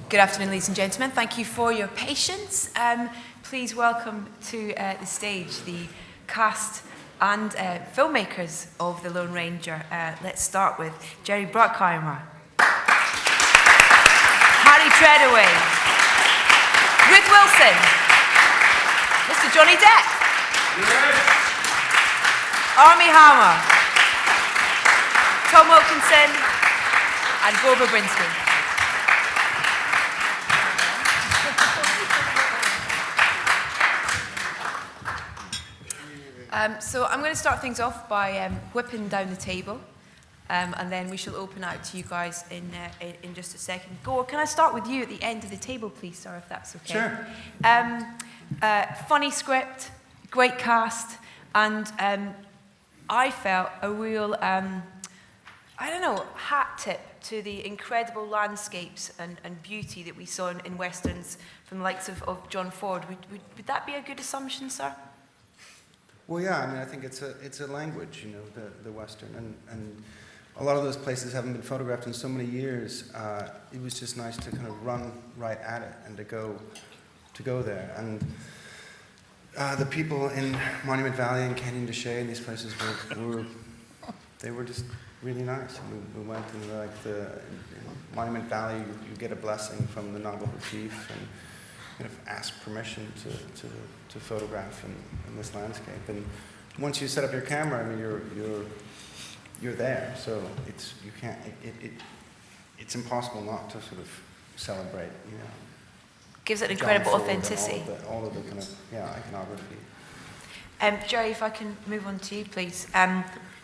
Good afternoon, ladies and gentlemen. Thank you for your patience. Please welcome to the stage the cast and filmmakers of The Lone Ranger. Let's start with Jerry Bruckheimer, Harry Treadaway, Ruth Wilson, Mr. Johnny Depp, Armie Hammer, Tom Wilkinson, and Gore Verbinski. So I'm going to start things off by whipping down the table, and then we shall open out to you guys in just a second. Gore, can I start with you at the end of the table, please, sir, if that's okay? Sure. Funny script, great cast, and I felt a real, hat tip to the incredible landscapes and beauty that we saw in Westerns from the likes of John Ford. Would that be a good assumption, sir? Well, yeah, I mean, I think it's a language, you know, the Western, and a lot of those places haven't been photographed in so many years. It was just nice to kind of run right at it and to go there. And the people in Monument Valley and Canyon de Chelly and these places were just really nice. We went in in Monument Valley. You get a blessing from the Navajo chief and kind of ask permission to photograph in this landscape. And once you set up your camera, I mean, you're there. So it's impossible not to sort of celebrate. You know, gives it incredible authenticity. All of the kind of iconography. Jerry, if I can move on to you, please.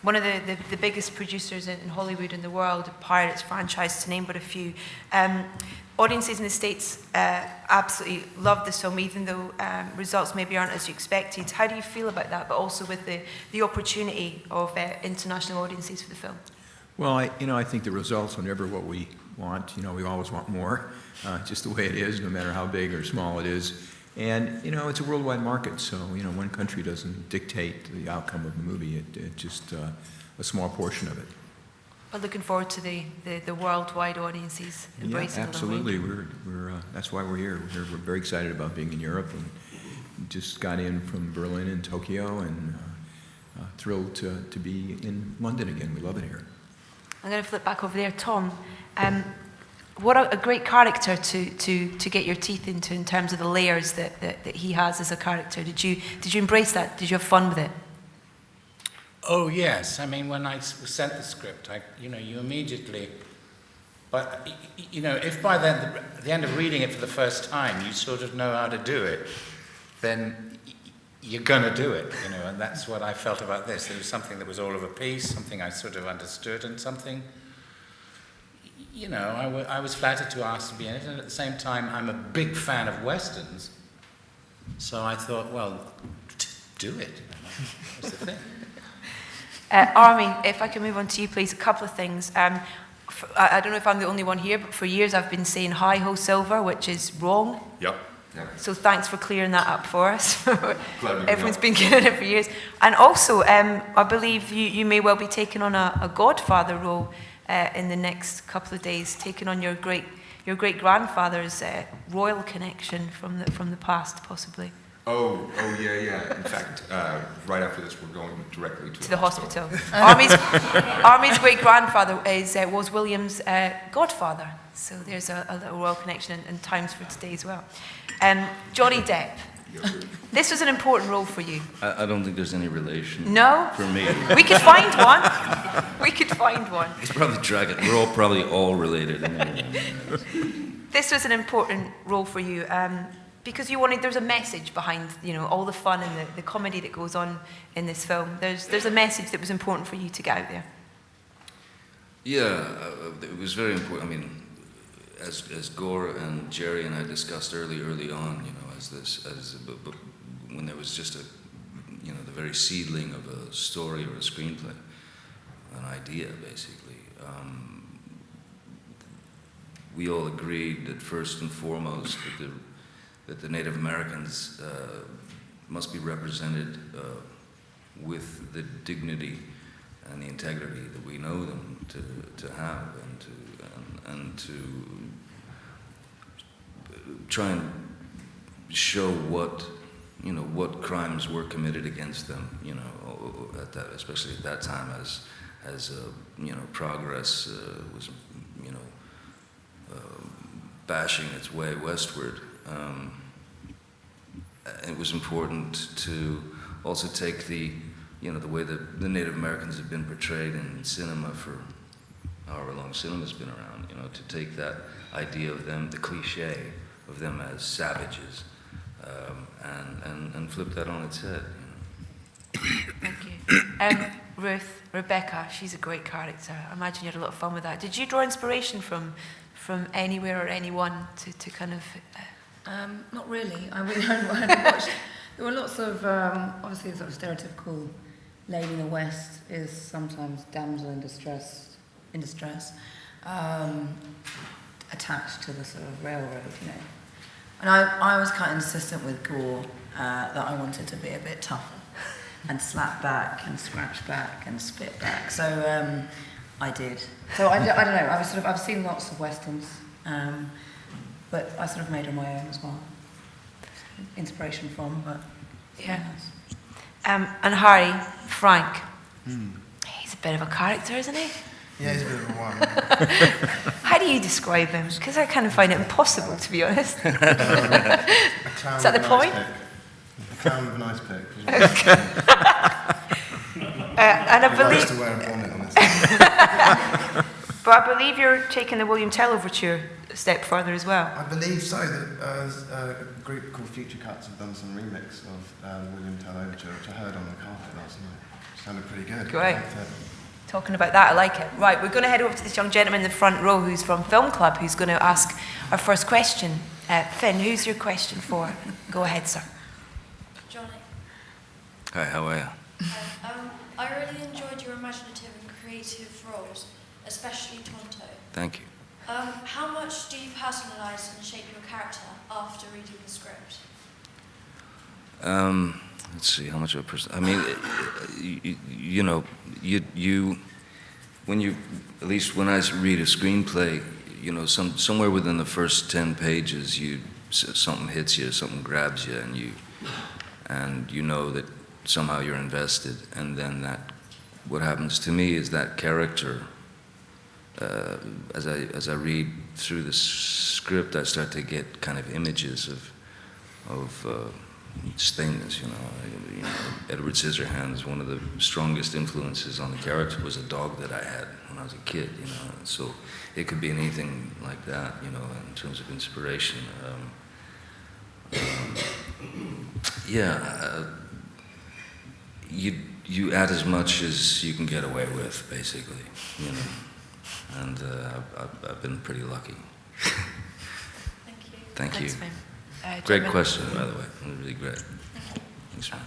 One of the biggest producers in Hollywood in the world, Pirates franchise, to name but a few. Audiences in the States absolutely love this film, even though results maybe aren't as you expected. How do you feel about that, but also with the opportunity of international audiences for the film? Well, I think the results are never what we want. You know, we always want more, just the way it is, no matter how big or small it is. And, you know, it's a worldwide market, so, you know, one country doesn't dictate the outcome of the movie. It's just a small portion of it. But looking forward to the worldwide audiences embracing it. Yeah, absolutely. That's why we're here. We're very excited about being in Europe, and just got in from Berlin and Tokyo, and thrilled to be in London again. We love it here. I'm going to flip back over there, Tom. What a great character to get your teeth into in terms of the layers that he has as a character. Did you embrace that? Did you have fun with it? Oh, yes. I mean, when I was sent the script, you immediately... But, if by then, the end of reading it for the first time, you sort of know how to do it, then you're going to do it, and that's what I felt about this. There was something that was all of a piece, something I sort of understood, and something, I was flattered to ask to be in it, and at the same time, I'm a big fan of Westerns, so I thought, well, do it. That's the thing. Armie, if I can move on to you, please. A couple of things. I don't know if I'm the only one here, but for years I've been saying hi-ho silver, which is wrong. Yep. So thanks for clearing that up for us. Everyone's been getting getting it for years. And also, I believe you may well be taking on a Godfather role in the next couple of days, taking on your great-grandfather's royal connection from the past, possibly. Oh, yeah. In fact, right after this, we're going directly to the hospital. Armie's great-grandfather was William's godfather, so there's a little royal connection and times for today as well. Johnny Depp, this was an important role for you. I don't think there's any relation. No? For me. We could find one. It's probably dragon. We're probably all related. This was an important role for you. Because there's a message behind, all the fun and the comedy that goes on in this film. There's a message that was important for you to get out there. Yeah, it was very important. I mean, as Gore and Jerry and I discussed early on, when there was just the very seedling of a story or a screenplay, an idea basically. We all agreed that first and foremost that the Native Americans must be represented with the dignity and the integrity that we know them to have, and to try and show what crimes were committed against them, at that, especially at that time, as progress was, bashing its way westward. It was important to also take the way that the Native Americans have been portrayed in cinema for however long cinema's been around, to take that idea of them, the cliche of them as savages, and flip that on its head. Thank you. Rebecca, she's a great character. I imagine you had a lot of fun with that. Did you draw inspiration from anywhere or anyone to kind of... Not really. I hadn't watched. There were lots of, obviously, sort of stereotypical lady in the West is sometimes damsel in distress, attached to the sort of railroad, And I was quite insistent with Gore that I wanted to be a bit tougher and slap back and scratch back and spit back. So I did. So I don't know. I've seen lots of westerns, but I sort of made her my own as well. Inspiration from, but yeah. And Harry, Frank, he's a bit of a character, isn't he? Yeah, he's a bit of a one. How do you describe him? Because I kind of find it impossible, to be honest. A clown Is that the point? A clown with an ice pick. And I He likes believe, to wear a bonnet on his but I believe you're taking the William Tell overture a step further as well. I believe so. That a group called Future Cuts have done some remix of William Tell Overture, which I heard on the carpet last night. Sounded pretty good. Great. Talking about that, I like it. Right, we're going to head over to this young gentleman in the front row who's from Film Club, who's going to ask our first question. Finn, who's your question for? Go ahead, sir. Johnny. Hi, how are you? I really enjoyed your imaginative and creative roles, especially Tonto. Thank you. How much do you personalise and shape your character after reading the script? Let's see, how much of a person... I mean, when you, at least when I read a screenplay, somewhere within the first 10 pages, something hits you, something grabs you, and you know that somehow you're invested, and then what happens to me is that character, as I read through the script, I start to get kind of images of things, Edward Scissorhands, one of the strongest influences on the character was a dog that I had when I was a kid, so it could be anything like that, in terms of inspiration. You add as much as you can get away with, basically, and I've been pretty lucky. Thank you. Thank you. Thanks, Finn. Great question, by the way. It was really great. Thanks, man.